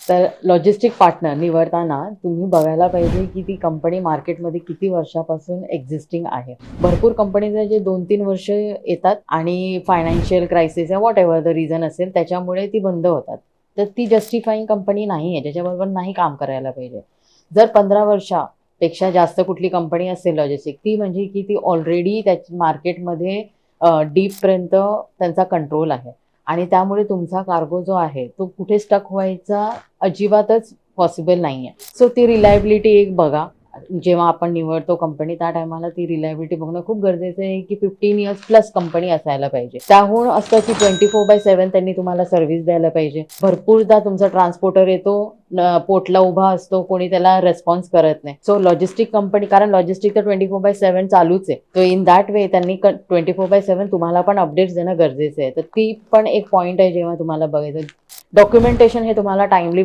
तर logistic partner निवडताना तुम्ही बघायला पाहिजे की ती कंपनी मार्केटमध्ये किती वर्षापासून एक्झिस्टिंग आहे. भरपूर कंपनीज आहे जे 2-3 वर्ष येतात आणि फायनान्शियल क्रायसिस या व्हॉटएव्हर द रिझन असेल त्याच्यामुळे ती बंद होतात. तर ती जस्टिफाईंग कंपनी नाही आहे, त्याच्याबरोबर नाही काम करायला पाहिजे. जर 15 वर्षापेक्षा जास्त कुठली कंपनी असेल लॉजिस्टिक, ती म्हणजे की ती ऑलरेडी त्या मार्केटमध्ये डीपपर्यंत त्यांचा कंट्रोल आहे. आणि त्यामुळे तुमचा कार्गो जो आहे तो कुठे स्टक व्हायचा अजिबातच पॉसिबल नाहीये. सो ती रिलायबिलिटी एक बघा. जेव्हा आपण निवडतो कंपनी त्या टायमाला ती रिलायबिलिटी बघणं खूप गरजेचं आहे की 15 इयर्स प्लस कंपनी असायला पाहिजे. त्याहून असतं की 24/7 त्यांनी तुम्हाला सर्व्हिस द्यायला पाहिजे. भरपूरदा तुमचा ट्रान्सपोर्टर येतो, पोर्टला उभा असतो, कोणी त्याला रिस्पॉन्स करत नाही. सो लॉजिस्टिक कंपनी, कारण लॉजिस्टिक तर 24/7 चालूच आहे. सो इन दॅट वे त्यांनी 24/7 तुम्हाला पण अपडेट्स देणं गरजेचं आहे. तर ती पण एक पॉईंट आहे जेव्हा तुम्हाला बघायचं. डॉक्युमेंटेशन हे तुम्हाला टाइमली